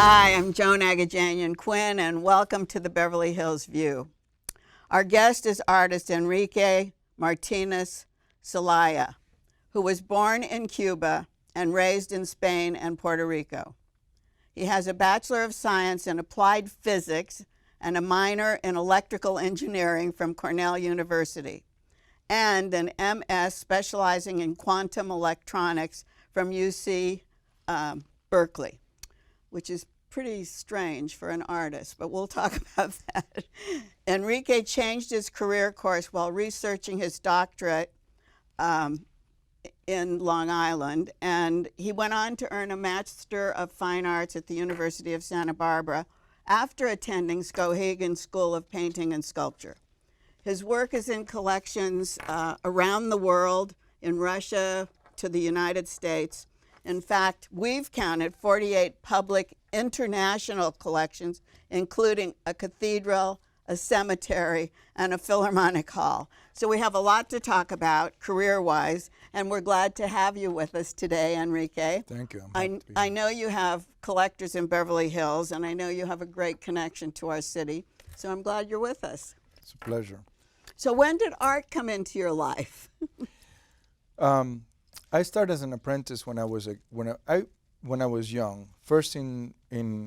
Hi, I'm Joan Quoin, and welcome to the Beverly Hills View. Our guest is artist Enrique Martinez Celaya, who was born in Cuba and raised in Spain and Puerto Rico. He has a Bachelor of Science in Applied Physics and a minor in Electrical Engineering from Cornell University, and an MS specializing in quantum electronics from UC Berkeley, which is pretty strange for an artist, but we'll talk about that. Enrique changed his career course while researching his doctorate in Long Island, and he went on to earn a Master of Fine Arts at the University of Santa Barbara after attending Stockholm School of Painting and Sculpture. His work is in collections around the world, in Russia to the United States. In fact, we've counted 48 public international collections, including a cathedral, a cemetery, and a philharmonic hall. So we have a lot to talk about career-wise, and we're glad to have you with us today, Enrique. Thank you. I know you have collectors in Beverly Hills, and I know you have a great connection to our city, so I'm glad you're with us. It's a pleasure. So when did art come into your life? I started as an apprentice when I was young. First in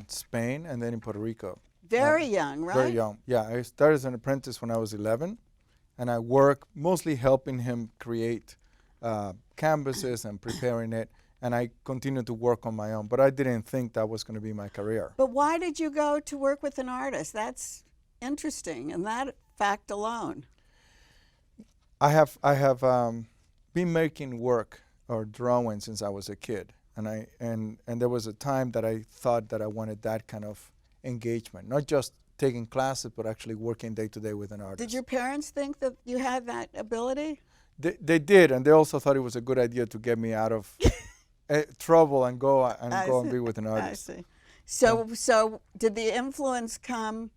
Spain and then in Puerto Rico. Very young, right? Very young. Yeah, I started as an apprentice when I was 11, and I worked mostly helping him create canvases and preparing it. And I continued to work on my own, but I didn't think that was going to be my career. But why did you go to work with an artist? That's interesting, and that fact alone. I have been making work or drawing since I was a kid, and there was a time that I thought that I wanted that kind of engagement, not just taking classes, but actually working day to day with an artist. Did your parents think that you had that ability? They did, and they also thought it was a good idea to get me out of trouble and go and be with an artist. I see. So did the influence come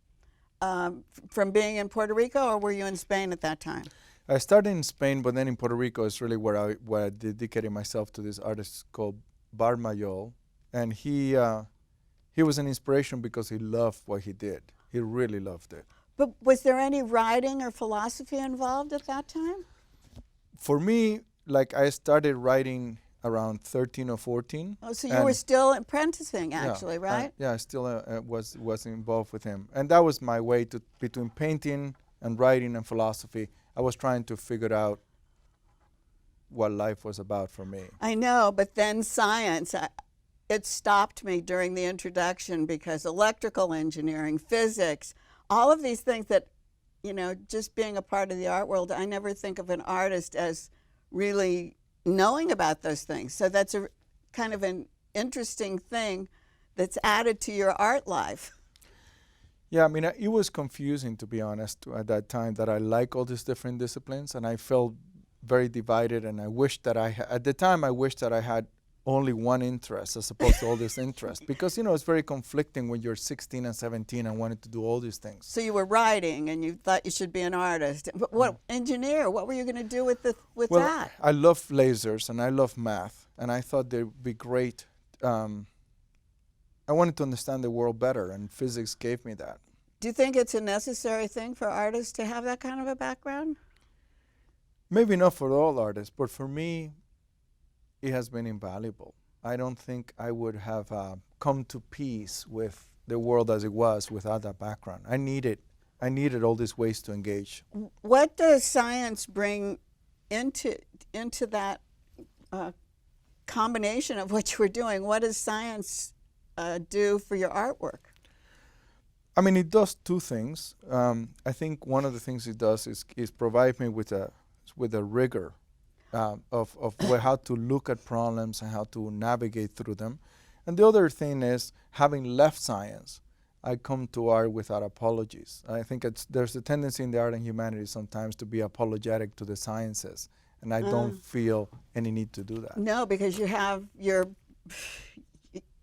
from being in Puerto Rico, or were you in Spain at that time? I started in Spain, but then in Puerto Rico is really where I dedicated myself to this artist called Bar Mayol, and he was an inspiration because he loved what he did. He really loved it. But was there any writing or philosophy involved at that time? For me, like I started writing around 13 or 14. Oh, so you were still apprenticing, actually, right? Yeah, I still was involved with him, and that was my way to between painting and writing and philosophy. I was trying to figure out what life was about for me. I know, but then science, it stopped me during the introduction because electrical engineering, physics, all of these things that, just being a part of the art world, I never think of an artist as really knowing about those things. So that's a kind of an interesting thing that's added to your art life. Yeah, I mean, it was confusing, to be honest, at that time, that I like all these different disciplines, and I felt very divided, and I wished that at the time, I wished that I had only one interest as opposed to all this interest, because, it's very conflicting when you're 16 and 17 and wanted to do all these things. So you were writing, and you thought you should be an artist. But what engineer? What were you going to do with that? I love lasers, and I love math, and I thought they'd be great. I wanted to understand the world better, and physics gave me that. Do you think it's a necessary thing for artists to have that kind of a background? Maybe not for all artists, but for me, it has been invaluable. I don't think I would have come to peace with the world as it was without that background. I needed all these ways to engage. What does science bring into that combination of what you were doing? What does science do for your artwork? I mean, it does two things. I think one of the things it does is provide me with a rigor of how to look at problems and how to navigate through them. And the other thing is, having left science, I come to art without apologies. I think there's a tendency in the art and humanities sometimes to be apologetic to the sciences, and I don't feel any need to do that. No, because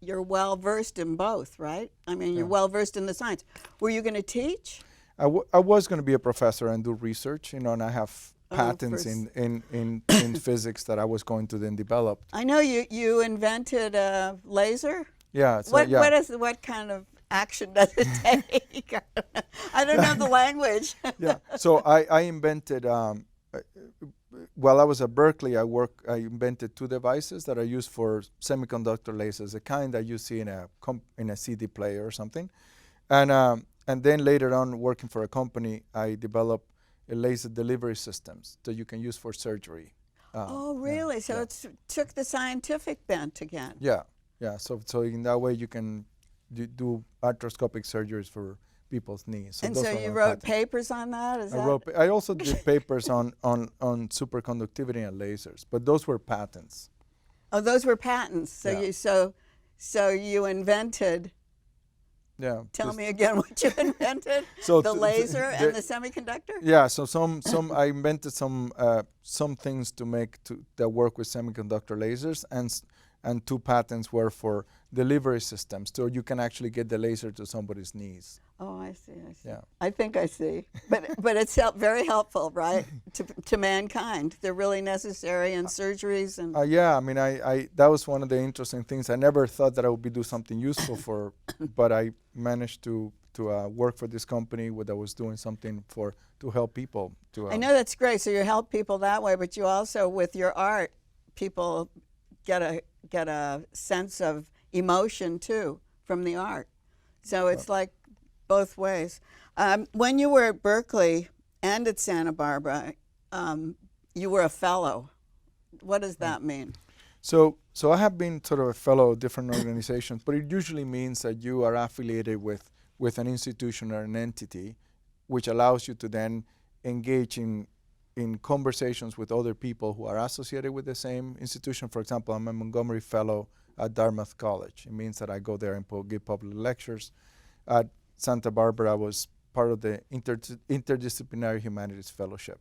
you're well versed in both, right? I mean, you're well versed in the science. Were you going to teach? I was going to be a professor and do research, and I have patents in physics that I was going to then develop. I know you invented a laser. Yeah. So What kind of action does it take? I don't know the language. Yeah. So I invented. While I was at Berkeley, I invented two devices that are used for semiconductor lasers, the kind that you see in a CD player or something. And then later on, working for a company, I developed a laser delivery systems that you can use for surgery. Oh, really? Yeah, So yeah. it took the scientific bent again. Yeah, yeah. So in that way, you can do arthroscopic surgeries for people's knees. And those so are you my wrote patents. papers on that? I also did papers on superconductivity and lasers, but those were patents. Oh, those were patents. So Yeah. you invented. Yeah. Tell me again what you invented. So the laser and the semiconductor. Yeah. So I invented some things that work with semiconductor lasers, and two patents were for delivery systems, so you can actually get the laser to somebody's knees. Oh, I see. Yeah. I think I see. But it's very helpful, right, to mankind. They're really necessary in surgeries and. Yeah. I mean, I that was one of the interesting things. I never thought that I would do something useful for, but I managed to work for this company that was doing something to help people. I know that's great. So you help people that way, but you also, with your art, people get a sense of emotion too from the art. So it's like both ways. When you were at Berkeley and at Santa Barbara, you were a fellow. What does that mean? So I have been sort of a fellow of different organizations, but it usually means that you are affiliated with an institution or an entity, which allows you to then engage in conversations with other people who are associated with the same institution. For example, I'm a Montgomery Fellow at Dartmouth College. It means that I go there and give public lectures. At Santa Barbara, I was part of the Interdisciplinary Humanities Fellowship.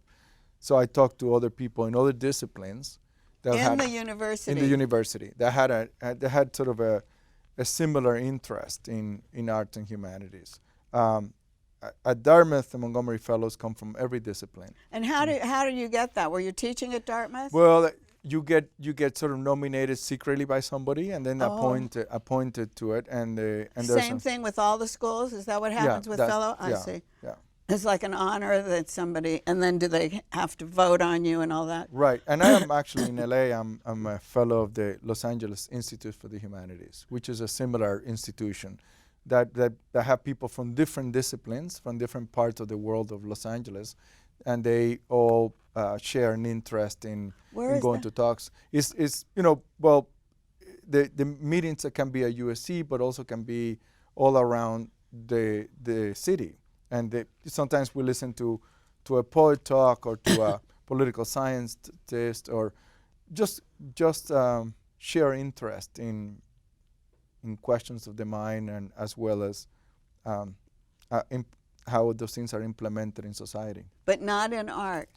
So I talked to other people in other disciplines. In the university. In the university. That had sort of a similar interest in art and humanities. At Dartmouth, the Montgomery Fellows come from every discipline. And how do you get that? Were you teaching at Dartmouth? Well, you get sort of nominated secretly by somebody, and then appointed to it. And same thing with all the schools. Is that what happens with fellow? I see. Yeah. It's like an honor that somebody, and then do they have to vote on you and all that? Right. And I am actually in LA. I'm a fellow of the Los Angeles Institute for the Humanities, which is a similar institution that have people from different disciplines, from different parts of the world of Los Angeles, and they all share an interest in going to talks. It's the meetings that can be at USC, but also can be all around the city. And sometimes we listen to a poet talk or to a political scientist, or just share interest in questions of the mind, and as well as how those things are implemented in society. But not in art.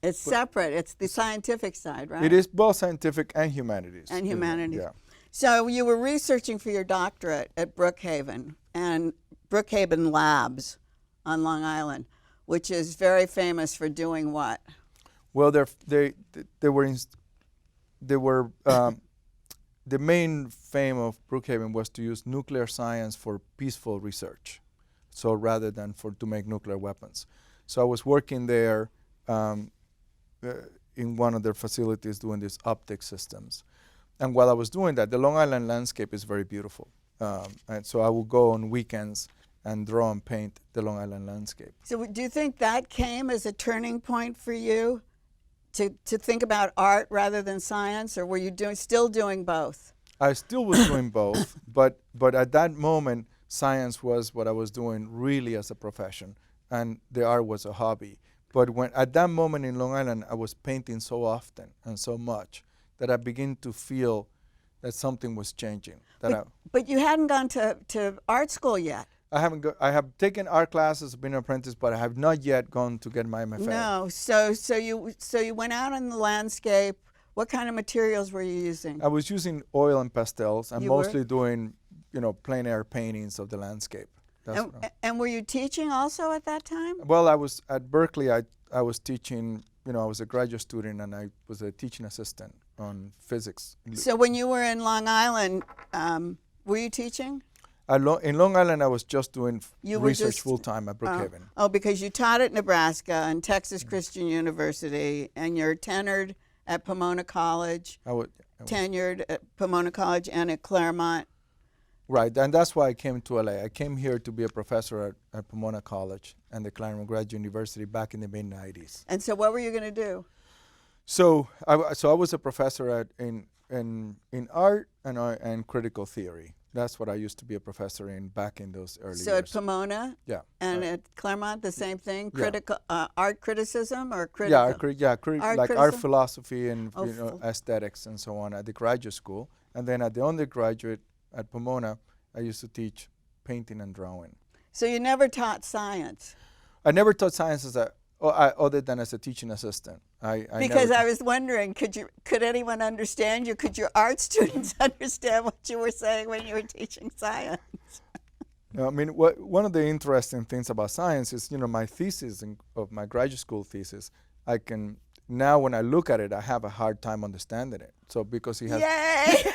It's separate. It's the scientific side, right? It is both scientific and humanities. And humanities. Yeah. So you were researching for your doctorate at Brookhaven and Brookhaven Labs on Long Island, which is very famous for doing what? Well, they were the main fame of Brookhaven was to use nuclear science for peaceful research, so rather than to make nuclear weapons. So I was working there in one of their facilities doing these optic systems. And while I was doing that, the Long Island landscape is very beautiful. And so I would go on weekends and draw and paint the Long Island landscape. So do you think that came as a turning point for you to think about art rather than science, or were you still doing both? I still was doing both, but at that moment, science was what I was doing really as a profession, and the art was a hobby. But at that moment in Long Island, I was painting so often and so much that I began to feel that something was changing. But you hadn't gone to art school yet. I haven't. I have taken art classes, been an apprentice, but I have not yet gone to get my MFA. No. So you went out on the landscape. What kind of materials were you using? I was using oil and pastels. I'm You mostly were? doing, plein air paintings of the landscape. And were you teaching also at that time? Well, I was at Berkeley. I was teaching. I was a graduate student, and I was a teaching assistant on physics. So when you were in Long Island, Were you teaching? In Long Island, I was just doing You were research just- full-time at Brookhaven. Oh, because you taught at Nebraska and Texas Christian University, and you're tenured at Pomona College, I was, tenured at Pomona College and at Claremont. right, and that's why I came to LA. I came here to be a professor at Pomona College and the Claremont Graduate University back in the mid-90s. And so what were you going to do? So I was a professor in art and critical theory. That's what I used to be a professor in back in those early So years. at Pomona Yeah. and at Claremont, the same thing? Yeah. Critical art criticism or critical? Art like criticism? art philosophy and Oh, aesthetics and so on at the graduate school. And then at the undergraduate at Pomona, I used to teach painting and drawing. So you never taught science? I never taught science other than as a teaching assistant. Because I was wondering, could anyone understand you? Could your art students understand what you were saying when you were teaching science? No, I mean, one of the interesting things about science is, my thesis of my graduate school thesis, now when I look at it, I have a hard time understanding it. So because he has, Yay!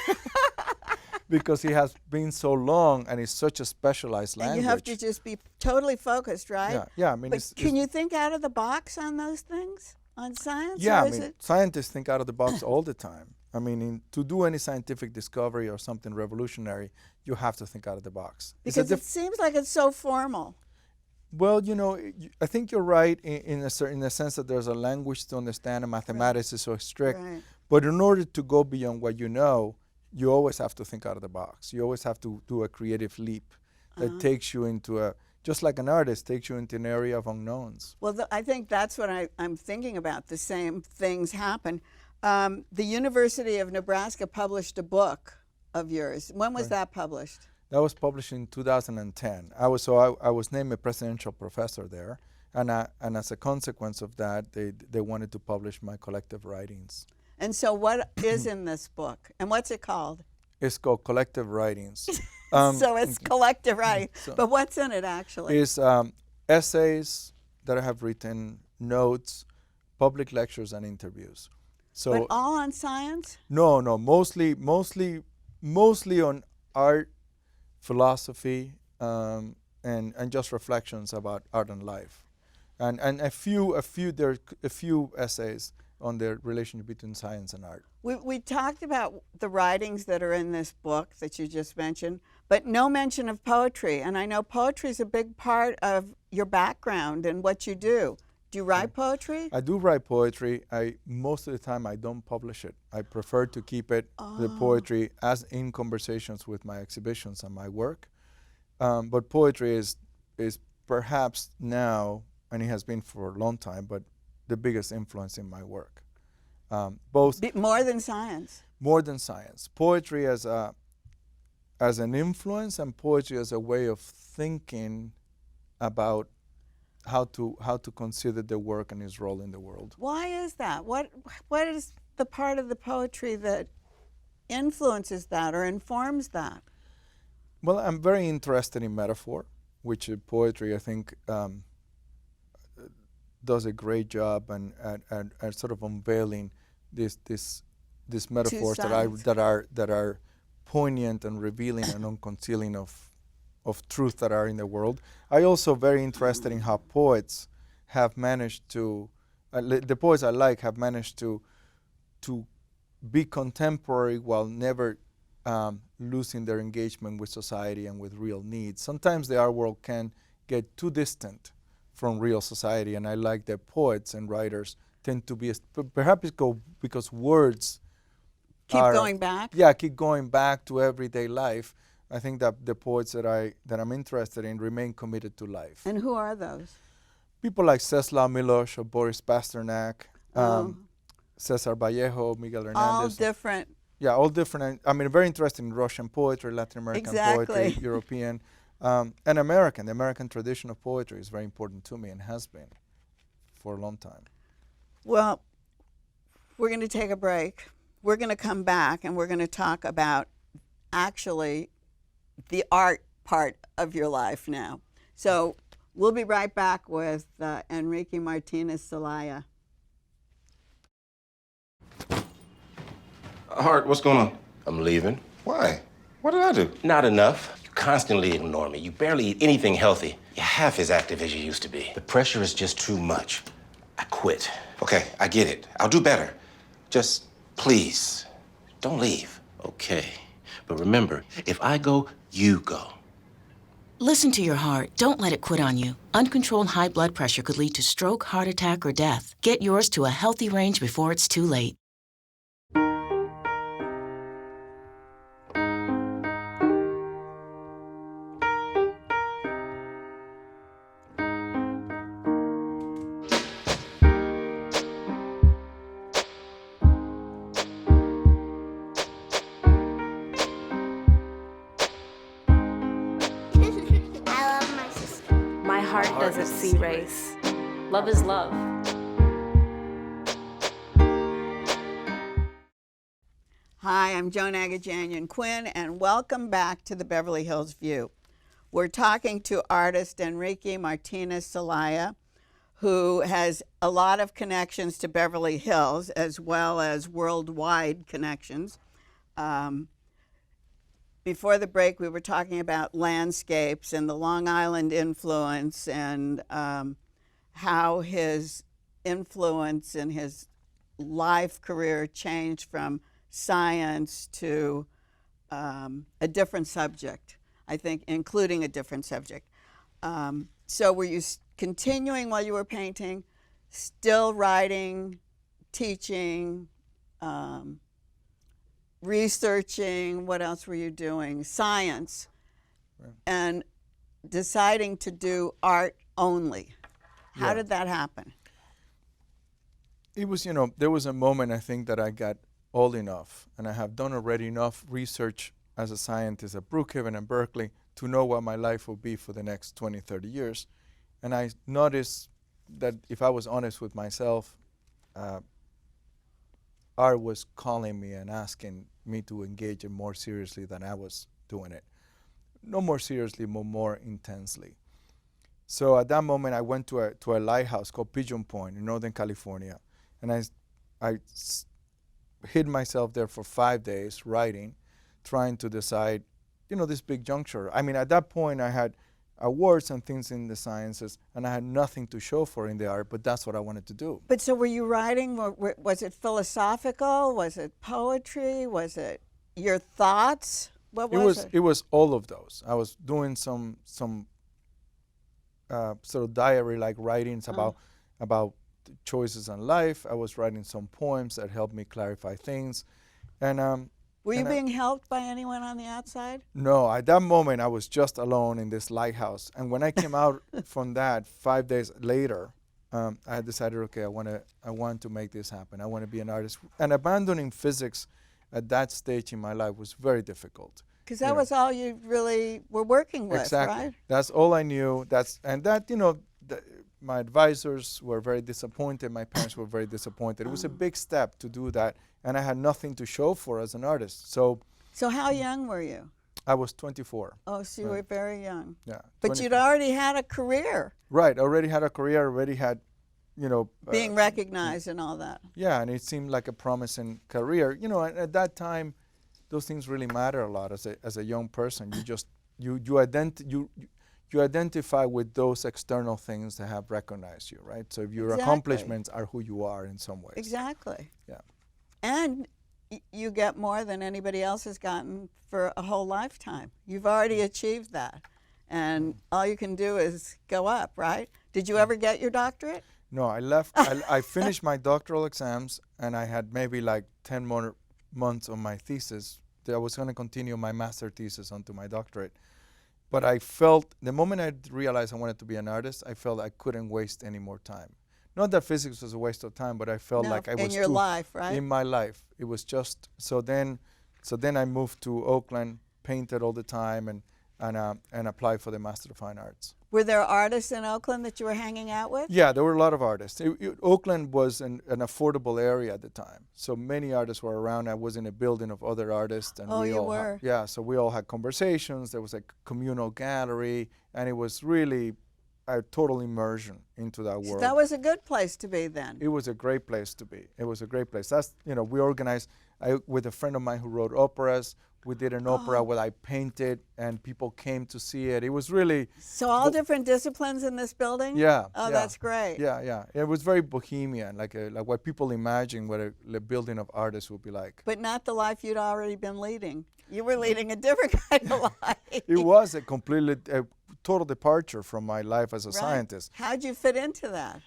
because he has been so long and it's such a specialized language. And you have to just be totally focused, right? Yeah. I mean, But can you think out of the box on those things, on science? Yeah, or I is mean, it? scientists think out of the box all the time. I mean, to do any scientific discovery or something revolutionary, you have to think out of the box. Because it seems like it's so formal. Well, I think you're right in a sense that there's a language to understand, and mathematics is so strict. Right. But in order to go beyond what you know, you always have to think out of the box. You always have to do a creative leap that takes you into just like an artist takes you into an area of unknowns. Well, I think that's what I'm thinking about. The same things happen. The University of Nebraska published a book of yours. When was that published? That was published in 2010. I was named a presidential professor there, and as a consequence of that, they wanted to publish my collective writings. And so what is in this book? And what's it called? It's called Collective Writings. So it's collective writing. So But what's in it, actually? It's essays that I have written, notes, public lectures, and interviews. So But all on science? no, mostly on art, philosophy, and just reflections about art and life, and a few essays on the relationship between science and art. We talked about the writings that are in this book that you just mentioned, but no mention of poetry. And I know poetry is a big part of your background and what you do. Do you write poetry? I do write poetry. Most of the time I don't publish it. I prefer to keep it, the poetry, as in conversations with my exhibitions and my work. But poetry is perhaps now, and it has been for a long time, but the biggest influence in my work. More than science. More than science. Poetry as an influence, and poetry as a way of thinking about how to consider the work and its role in the world. Why is that? What is the part of the poetry that influences that or informs that? Well, I'm very interested in metaphor, which poetry, I think, does a great job at sort of unveiling these metaphors that are poignant and revealing and unconcealing of truth that are in the world. I also very interested in how poets have managed to, the poets I like have managed to be contemporary while never losing their engagement with society and with real needs. Sometimes the art world can get too distant from real society, and I like that poets and writers tend to be, perhaps because words keep going back? Yeah, keep going back to everyday life. I think that the poets that I'm interested in remain committed to life. And who are those? People like Czeslaw Milosz or Boris Pasternak, Cesar Vallejo, Miguel Hernandez. All different. Yeah, all different. I mean, very interested in Russian poetry, Latin American poetry, European, and American. The American tradition of poetry is very important to me and has been for a long time. Well, we're going to take a break. We're going to come back and we're going to talk about actually the art part of your life now. So we'll be right back with Enrique Martinez Celaya. Hart, what's going on? I'm leaving. Why? What did I do? Not enough. You constantly ignore me. You barely eat anything healthy. You're half as active as you used to be. The pressure is just too much. I quit. Okay, I get it. I'll do better. Just, please, don't leave. Okay, but remember, if I go, you go. Listen to your heart. Don't let it quit on you. Uncontrolled high blood pressure could lead to stroke, heart attack, or death. Get yours to a healthy range before it's too late. Doesn't see race. Love is love. Hi, I'm Joan Quoin, and welcome back to the Beverly Hills View. We're talking to artist Enrique Martinez Celaya, who has a lot of connections to Beverly Hills as well as worldwide connections. Before the break, we were talking about landscapes and the Long Island influence and how his influence in his life career changed from science to a different subject, I think, including a different subject. So were you continuing while you were painting, still writing, teaching, researching? What else were you doing? Science. Right. And deciding to do art only. How did that happen? It was, there was a moment I think that I got old enough, and I have done already enough research as a scientist at Brookhaven and Berkeley to know what my life will be for the next 20, 30 years. And I noticed that if I was honest with myself, art was calling me and asking me to engage it more seriously than I was doing it. No more seriously, but more intensely. So at that moment, I went to a lighthouse called Pigeon Point in Northern California, and I hid myself there for 5 days writing, trying to decide, this big juncture. I mean, at that point, I had awards and things in the sciences, and I had nothing to show for in the art, but that's what I wanted to do. But so were you writing, was it philosophical? Was it poetry? Was it your thoughts? What was it? It was all of those. I was doing some sort of diary-like writings about choices in life. I was writing some poems that helped me clarify things. And were you being helped by anyone on the outside? No, at that moment I was just alone in this lighthouse. And when I came out from that 5 days later, I had decided, okay, I want to make this happen. I want to be an artist. And abandoning physics at that stage in my life was very difficult. Because that was all you really were working with, exactly. Right? That's all I knew. My advisors were very disappointed. My parents were very disappointed. It was a big step to do that, and I had nothing to show for as an artist. So how young were you? I was 24. Oh, so you were very young. Yeah. But 24. You'd already had a career. Right. Already had a career. Already had, being recognized and all that. Yeah, and it seemed like a promising career. And at that time, those things really matter a lot as a young person. You identify with those external things that have recognized you, right? So if your accomplishments are who you are in some ways. Exactly. Yeah. And you get more than anybody else has gotten for a whole lifetime. You've already achieved that. And all you can do is go up, right? Did you ever get your doctorate? No, I left. I finished my doctoral exams, and I had maybe like 10 more months on my thesis. I was going to continue my master thesis onto my doctorate. But I felt, the moment I realized I wanted to be an artist, I felt I couldn't waste any more time. Not that physics was a waste of time, but I felt like I was in your life, right? In my life. It was just, so then I moved to Oakland, painted all the time, and applied for the Master of Fine Arts. Were there artists in Oakland that you were hanging out with? Yeah, there were a lot of artists. Oakland was an affordable area at the time, so many artists were around. I was in a building of other artists, and you were? So we all had conversations. There was a communal gallery, and it was really a total immersion into that world. So that was a good place to be then. It was a great place to be. It was a great place. That's we organized with a friend of mine who wrote operas. We did an opera where I painted, and people came to see it. It was really So all different disciplines in this building? yeah. Oh, yeah. that's great. Yeah, yeah. It was very bohemian, like what people imagine what a building of artists would be like. But not the life you'd already been leading. You were leading a different kind of life. It was a completely total departure from my life as a Right. scientist. How'd you fit into that?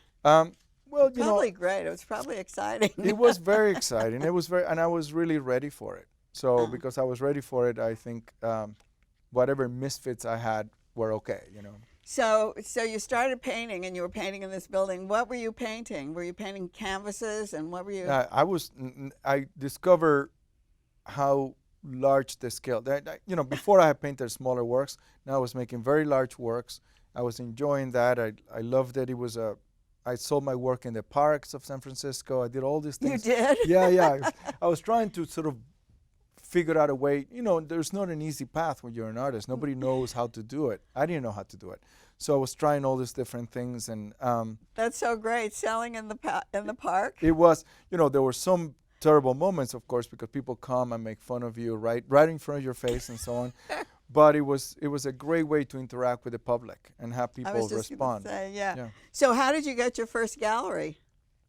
Well, you know, Probably great. It was probably exciting. it was very exciting. It was very, and I was really ready for it. So because I was ready for it, I think whatever misfits I had were okay. You know. So you started painting, and you were painting in this building. What were you painting? Were you painting canvases, and what were you? I discovered how large the scale. You know, before I had painted smaller works. Now I was making very large works. I was enjoying that. I loved it. It was I sold my work in the parks of San Francisco. I did all these things. You did? Yeah, yeah. I was trying to sort of figure out a way. You know, there's not an easy path when you're an artist. Nobody knows how to do it. I didn't know how to do it. So I was trying all these different things, and That's so great. Selling in the park. it was, you know, there were some terrible moments, of course, because people come and make fun of you right in front of your face and so on. But it was a great way to interact with the public and have people I was just respond. gonna say, yeah. Yeah. So how did you get your first gallery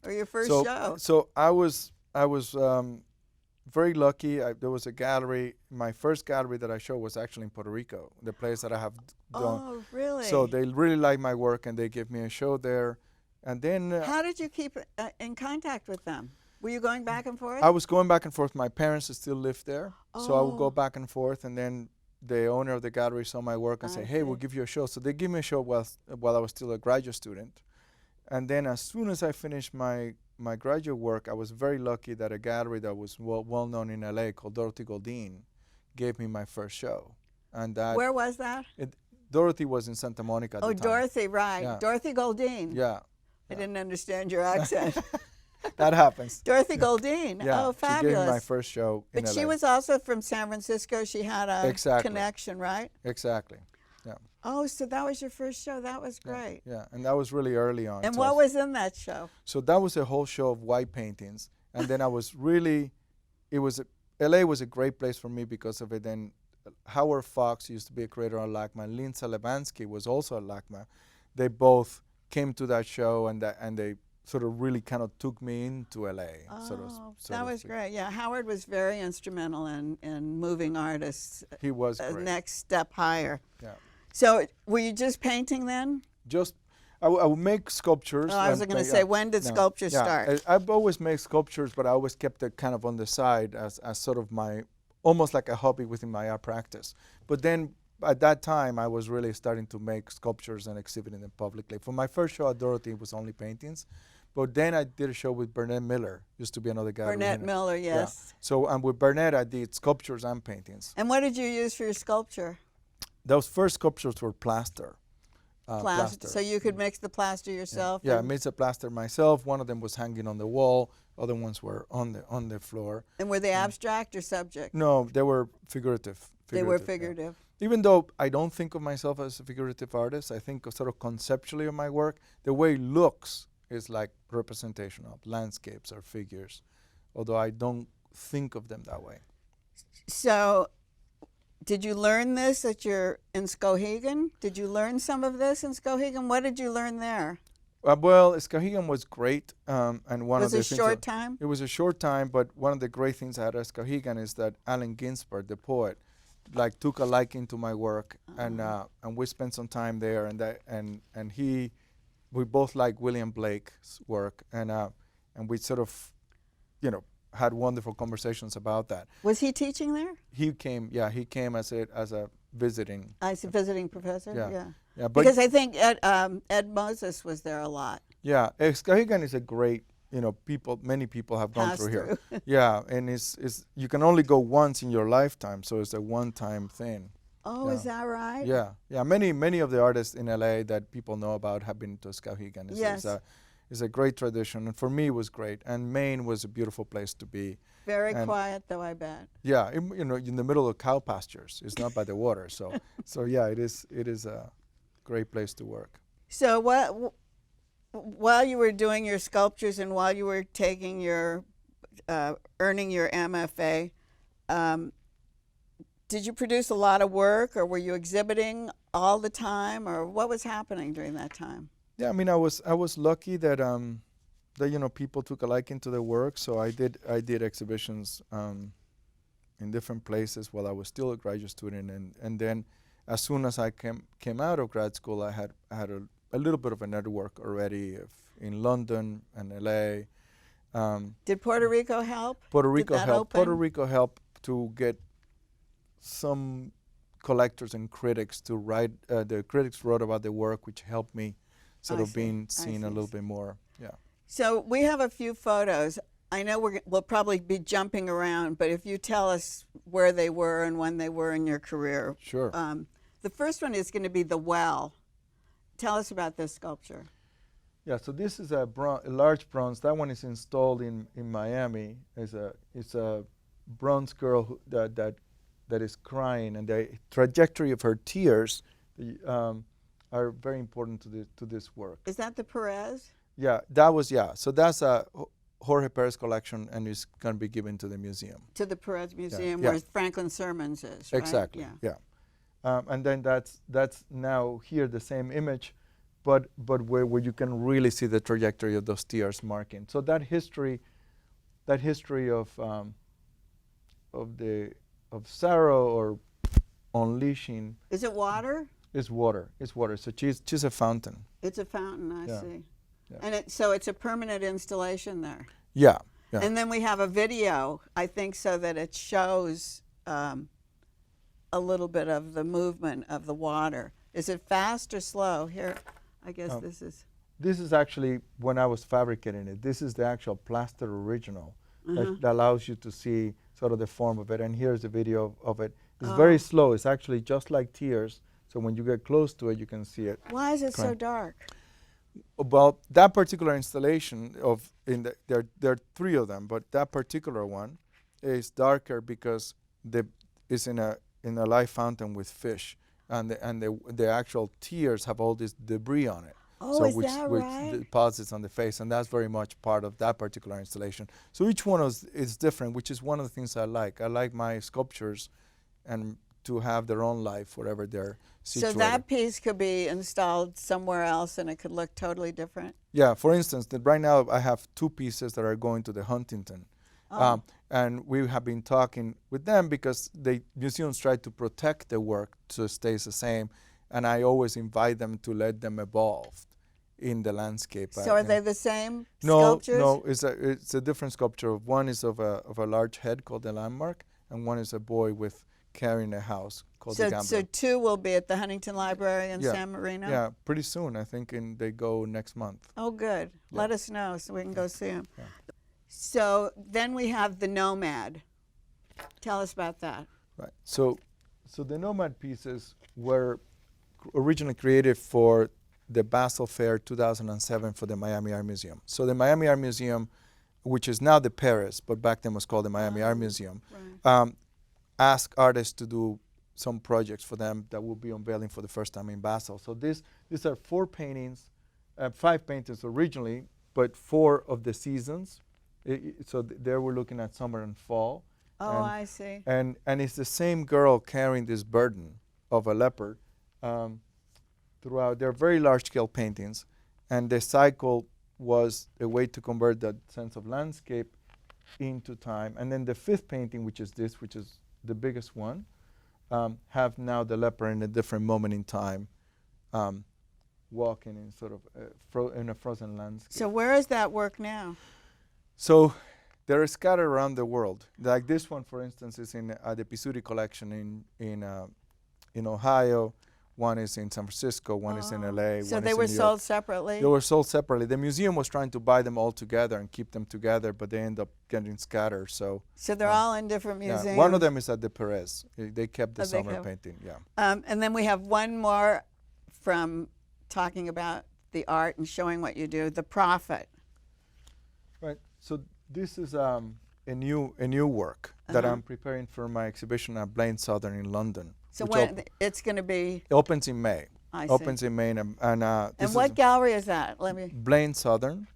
or your first show? So I was very lucky. There was a gallery. My first gallery that I showed was actually in Puerto Rico, the place that I have done. Oh, really? So they really liked my work, and they gave me a show there. And then How did you keep in contact with them? Were you going back and forth? I was going back and forth. My parents still lived there, so I would go Oh. back and forth, and then the owner of the gallery saw my work and I said, "Hey, we'll see. give you a show." So they gave me a show while I was still a graduate student, and then as soon as I finished my graduate work, I was very lucky that a gallery that was well known in LA called Dorothy Goldine gave me my first show, and that Where was that? Dorothy was in Santa Monica at Oh, the time. Dorothy, right. Yeah. Dorothy Goldine. Yeah, I didn't understand your accent. that happens. Dorothy Goldine. Yeah, Oh, she gave me my fabulous. first show in But LA. she was also from San Francisco. She had a Exactly. connection, right? Exactly. Yeah. Oh, so that was your first show. That was great. Yeah, and that was really early on. And So what was in that show? So that was a whole show of white paintings, and then I was really, LA was a great place for me because of it. Then Howard Fox used to be a creator on LACMA, and Lynn Salebansky was also at LACMA. They both came to that show, and they sort of really kind of took me into LA. Oh, that was great. Yeah, Howard was very instrumental in moving artists He was a great. next step higher. Yeah. So were you just painting then? Just, I would make sculptures. Oh, I was and going to paint- say, yeah. when did No. sculpture Yeah, start? I've always made sculptures, but I always kept it kind of on the side as sort of almost like a hobby within my art practice. But then at that time, I was really starting to make sculptures and exhibiting them publicly. For my first show at Dorothy, it was only paintings. But then I did a show with Burnett Miller, used to be another gallery. Burnett Miller, yes. Yeah. So with Burnett, I did sculptures and paintings. And what did you use for your sculpture? Those first sculptures were plaster. Plaster. So you could mix the plaster yourself? Yeah, I and- made the plaster myself. One of them was hanging on the wall. Other ones were on the floor. And were they abstract or subject? No, they were figurative. They were yeah. figurative. Even though I don't think of myself as a figurative artist, I think of sort of conceptually of my work. The way it looks is like representation of landscapes or figures, although I don't think of them that way. So did you learn this in Skowhegan? Did you learn some of this in Skowhegan? What did you learn there? Well, Skowhegan was great, and one Was of it the a things short that- time? It was a short time, but one of the great things I had at Skowhegan is that Allen Ginsberg, the poet, like took a liking to my work, and we spent some time there, and we both liked William Blake's work, and we sort of, had wonderful conversations about that. Was he teaching there? He came as a visiting. As a visiting professor? Yeah. Yeah, but Because I think Ed Moses was there a lot. yeah, Skowhegan is a great, many people have gone Pass through here. Yeah, and it's you can only go once in your lifetime, so it's a one-time thing. Oh, is that right? Yeah, yeah. Many of the artists in LA that people know about have been to Skowhegan. Yes. It's a great tradition, and for me it was great. And Maine was a beautiful place to be. Very And- quiet, though, I bet. Yeah, in the middle of cow pastures. It's not by the water, so yeah, it is a great place to work. So while you were doing your sculptures and while you were taking your, earning your MFA, did you produce a lot of work, or were you exhibiting all the time, or what was happening during that time? Yeah, I mean, I was lucky that that people took a liking to the work, so I did exhibitions in different places while I was still a graduate student, and then as soon as I came out of grad school, I had a little bit of a network already in London and LA. Did Puerto Rico help? Puerto Rico Did that helped. open? Puerto Rico helped to get some collectors and critics to write. The critics wrote about the work, which helped me sort I of see. being I seen see. a little bit more. Yeah. So we have a few photos. I know we'll probably be jumping around, but if you tell us where they were and when they were in your career. Sure. The first one is going to be the well. Tell us about this sculpture. Yeah, so this is a large bronze. That one is installed in Miami. It's a bronze girl that is crying, and the trajectory of her tears are very important to this work. Is that the Perez? Yeah, So that's a Jorge Perez collection, and it's going to be given to the museum. To the Perez Museum, Yeah. where Franklin Sermons is, right? Exactly. Yeah. And then that's now here the same image, but where you can really see the trajectory of those tears marking. So that history of sorrow or unleashing Is it water? is water. It's water. So she's a fountain. It's a fountain, I Yeah. see. Yeah. And so it's a permanent installation there. Yeah. Yeah. And then we have a video, I think, so that it shows a little bit of the movement of the water. Is it fast or slow? Here, I guess this is. This is actually when I was fabricating it. This is the actual plaster original that allows you to see sort of the form of it. And here's the video of it. It's very slow. It's actually just like tears. So when you get close to it, you can see it. Why is it so Correct. dark? Well, that particular installation there are three of them, but that particular one is darker because it's in a live fountain with fish, and the actual tears have all this debris on it. Oh, so is which that right? deposits on the face, and that's very much part of that particular installation. So each one is different, which is one of the things I like. I like my sculptures and to have their own life wherever they're situated. So that piece could be installed somewhere else and it could look totally different? Yeah, for instance, right now I have two pieces that are going to the Huntington. And we have been talking with them because the museums try to protect the work so it stays the same. And I always invite them to let them evolve in the landscape. So are they the same No, sculptures? no, it's a different sculpture. One is of a large head called the Landmark, and one is a boy carrying a house called the Gambler. So two will be at the Huntington Library in Yeah. San Marino? Yeah, pretty soon. I think they go next month. Oh, good. Yeah. Let us know so we can go see them. Yeah. So then we have the Nomad. Tell us about that. Right. So the Nomad pieces were originally created for the Basel Fair 2007 for the Miami Art Museum. So the Miami Art Museum, which is now the Paris, but back then was called the Miami Art Museum, Right. asked artists to do some projects for them that will be unveiling for the first time in Basel. So these are 4 paintings, 5 paintings originally, but 4 of the seasons. So there we're looking at summer and fall. Oh, and, I see. And it's the same girl carrying this burden of a leopard throughout. They're very large-scale paintings, and the cycle was a way to convert that sense of landscape into time. And then the 5th painting, which is the biggest one, have now the leopard in a different moment in time, walking in sort of in a frozen landscape. So where is that work now? So they're scattered around the world. Like this one, for instance, is in the Pizzuti collection in Ohio. One is in San Francisco. One is in LA. So one they is were in New sold York. separately? They were sold separately. The museum was trying to buy them all together and keep them together, but they end up getting scattered. So they're all in different museums? yeah, one of them is at the Perez. They kept the Oh, they summer kept- painting. Yeah. And then we have one more from talking about the art and showing what you do, The Prophet. Right. So this is a new work that I'm preparing for my exhibition at Blaine Southern in London. So which when it's going to be, it opens in May. I see. Opens in May, and And what gallery is that? Let me. Blaine Southern,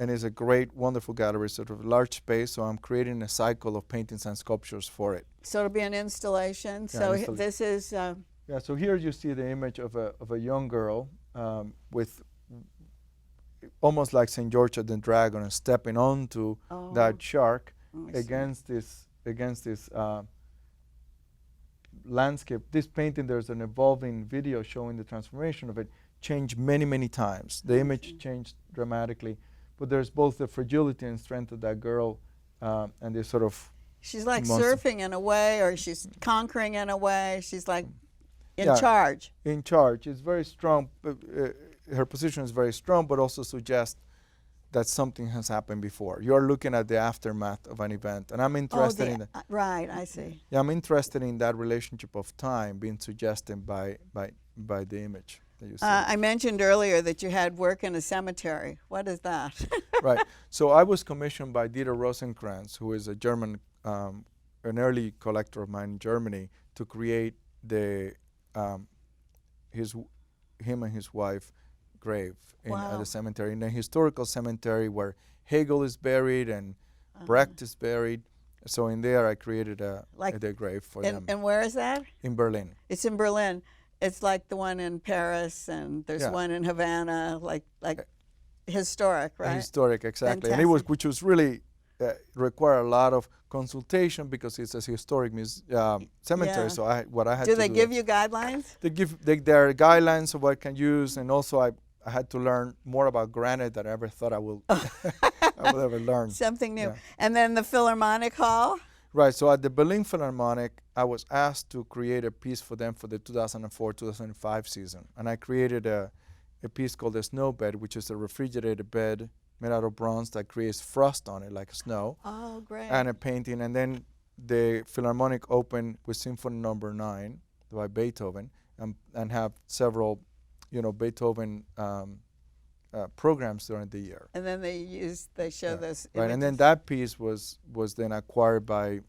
it's a great, wonderful gallery, sort of large space. So I'm creating a cycle of paintings and sculptures for it. So it'll be an installation. Yeah, So installation. this is. Yeah. So here you see the image of a young girl with almost like Saint George the Dragon and stepping onto that shark against this landscape. This painting, there's an evolving video showing the transformation of it, changed many times. The image changed dramatically, but there's both the fragility and strength of that girl and this sort of She's like monster. surfing in a way, or she's conquering in a way. She's like in Yeah, charge. in charge. It's very strong. Her position is very strong, but also suggests that something has happened before. You're looking at the aftermath of an event, and I'm interested in that. Right, I see. Yeah, I'm interested in that relationship of time being suggested by the image that you see. I mentioned earlier that you had work in a cemetery. What is that? Right. So I was commissioned by Dieter Rosenkrantz, who is a German, an early collector of mine in Germany, to create him and his wife grave at the cemetery, in a historical cemetery where Hegel is buried and Brecht is buried. So in there, I created a grave for them. And where is that? In Berlin. It's in Berlin. It's like the one in Paris, and there's one in Havana, like historic, right? Historic, exactly. Fantastic. And it was, which was really require a lot of consultation because it's a historic cemetery. Yeah. So what I had Do to do. they give you guidelines? There are guidelines of what I can use, and also I had to learn more about granite than I ever thought I would ever learn. Something new. Yeah. And then the Philharmonic Hall? Right. So at the Berlin Philharmonic, I was asked to create a piece for them for the 2004-2005 season, and I created a piece called the Snow Bed, which is a refrigerated bed made out of bronze that creates frost on it like snow. Oh, great. And a painting. And then the Philharmonic opened with Symphony No. 9 by Beethoven, and have several, Beethoven programs during the year. And then they show this. Right, and then that piece was then acquired by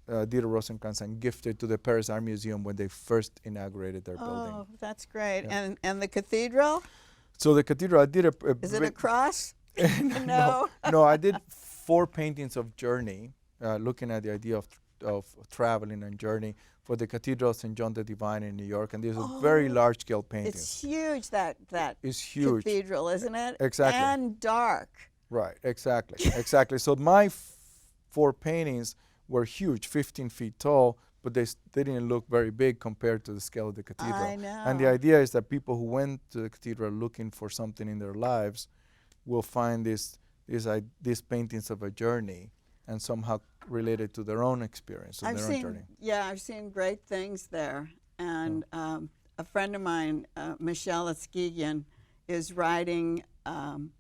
Dieter Rosenkrantz and gifted to the Paris Art Museum when they first inaugurated their building. Oh, that's great. Yeah. And the cathedral? So the cathedral, I did a Is it a cross? No. No, I did 4 paintings of journey, looking at the idea of traveling and journey for the Cathedral of St. John the Divine in New York, and these are very large-scale paintings. It's huge, that It's huge. cathedral, isn't it? Exactly. And dark. Right, exactly. So my 4 paintings were huge, 15 feet tall, but they didn't look very big compared to the scale of the cathedral. I know. And the idea is that people who went to the cathedral looking for something in their lives will find these paintings of a journey and somehow related to their own experience, and their own journey. Yeah, I've seen great things there. And a friend of mine, Michelle Eskegian, is writing an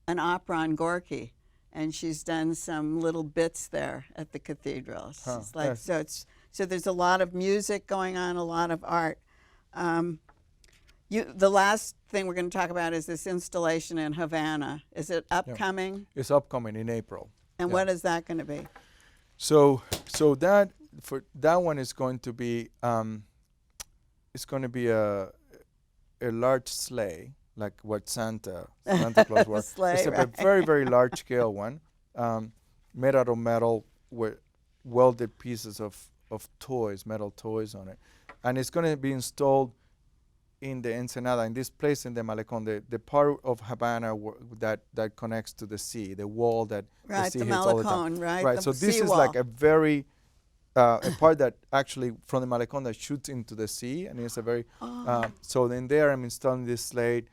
opera on Gorky, and she's done some little bits there at the cathedral. She's like, yes. So there's a lot of music going on, a lot of art. The last thing we're going to talk about is this installation in Havana. Is it upcoming? It's upcoming in April. And what is that going to be? So that one is going to be it's going to be a large sleigh, like what Santa Claus was. Sleigh, it's a very large scale one, made out of metal with welded pieces of toys, metal toys on it, and it's going to be installed in the Ensenada, in this place in the Malecón, the part of Havana that connects to the sea, the wall that the sea hits all the time. Right, Right. the So this is seawall. like a very a part that actually from the Malecón that shoots into the sea, and it's a very so then there I'm installing this slate,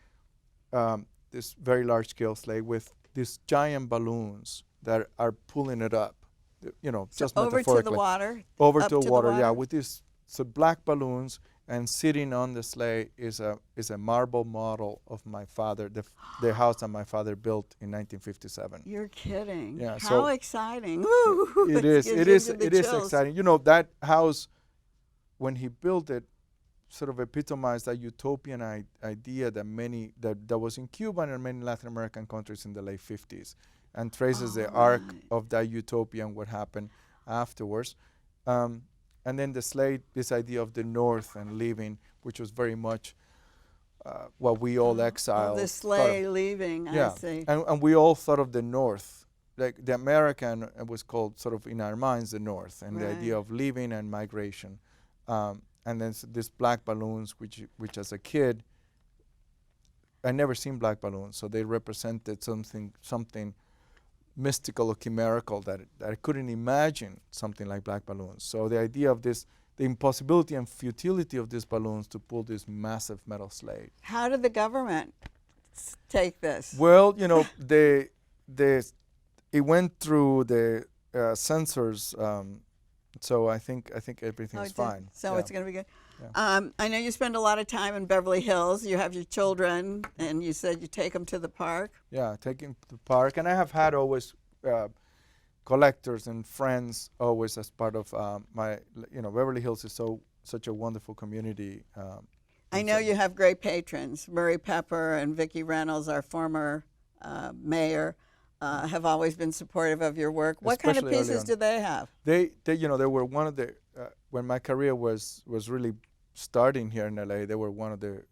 this very large scale slate with these giant balloons that are pulling it up, just over metaphorically. to the water. Over up to the water, yeah, water? with these black balloons, and sitting on the sleigh is a marble model of my father, the house that my father built in 1957. You're kidding. Yeah, How so exciting. Woo, It is exciting. That house, when he built it, sort of epitomized that utopian idea that was in Cuba and many Latin American countries in the late 50s, and traces the arc of that utopia and what happened afterwards. And then the slate, this idea of the North and living, which was very much what we all exiled. The thought sleigh of. leaving, Yeah, I see. and we all thought of the North, like the American was called sort of in our minds the North, and the Right. idea of leaving and migration, and then these black balloons, which as a kid, I never seen black balloons, so they represented something mystical or chimerical that I couldn't imagine something like black balloons. So the idea of this, the impossibility and futility of these balloons to pull this massive metal sleigh. How did the government take this? Well, you know, it went through the censors, so I think everything's it did. fine. So Yeah. it's going to be good. Yeah. I know you spend a lot of time in Beverly Hills. You have your children, and you said you take them to the park. Yeah, taking to the park, and I have had always collectors and friends always as part of my. You know, Beverly Hills is such a wonderful community. I know you have great patrons. Murray Pepper and Vicki Reynolds, our former mayor, have always been supportive of your work. What kind of Especially early pieces on. do they have? They were one of the when my career was really starting here in LA. They were one of the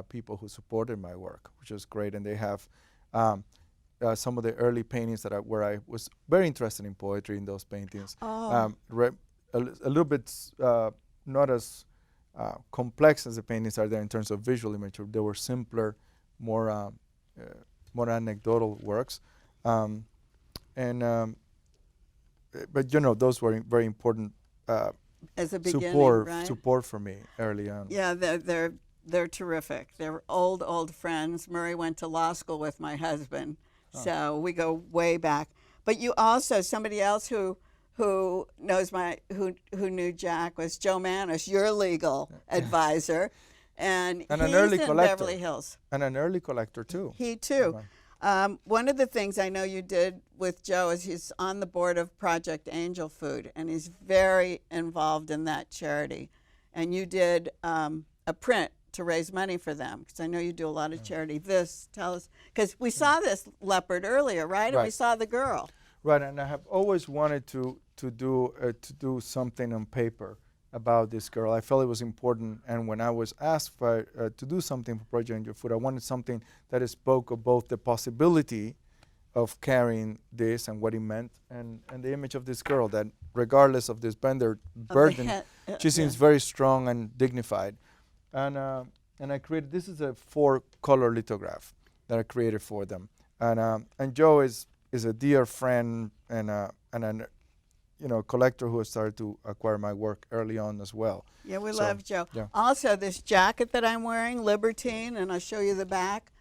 people who supported my work, which was great. And they have some of the early paintings where I was very interested in poetry in those paintings. Oh. A little bit not as complex as the paintings are there in terms of visual imagery. They were simpler, more anecdotal works. But you know, those were very important As a beginning, right? support for me early on. Yeah, they're terrific. They're old friends. Murray went to law school with my husband, so we go way back. But you also, somebody else who knew Jack was Joe Manis, your legal advisor, and he's an early in collector. Beverly Hills. And an early collector too. He too. One of the things I know you did with Joe is he's on the board of Project Angel Food, and he's very involved in that charity. And you did a print to raise money for them, because I know you do a lot of charity. Tell us, because we saw this leopard earlier, right? And we Right. saw the girl. Right, and I have always wanted to do something on paper about this girl. I felt it was important, and when I was asked to do something for Project Angel Food, I wanted something that spoke of both the possibility of carrying this and what it meant, and the image of this girl that, regardless of this burden, she seems very strong and dignified. And I created, this is a 4-color lithograph that I created for them, and Joe is a dear friend and an collector who has started to acquire my work early on as well. Yeah, we love Joe. Yeah. Also, this jacket that I'm wearing, Libertine, and I'll show you the back.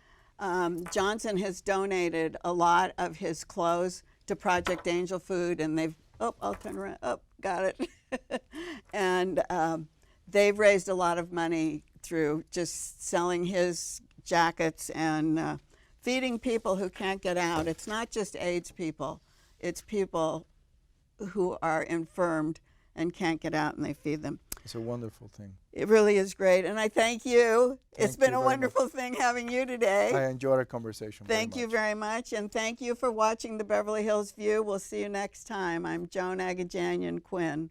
Johnson has donated a lot of his clothes to Project Angel Food, and I'll turn around. Got it. And they've raised a lot of money through just selling his jackets and feeding people who can't get out. It's not just AIDS people. It's people who are infirmed and can't get out, and they feed them. It's a wonderful thing. It really is great, and I thank you. It's Thank been you a very wonderful thing having you today. I enjoyed our conversation. Thank you very much, and thank you for watching the Beverly Hills View. We'll see you next time. I'm Joan Quoin.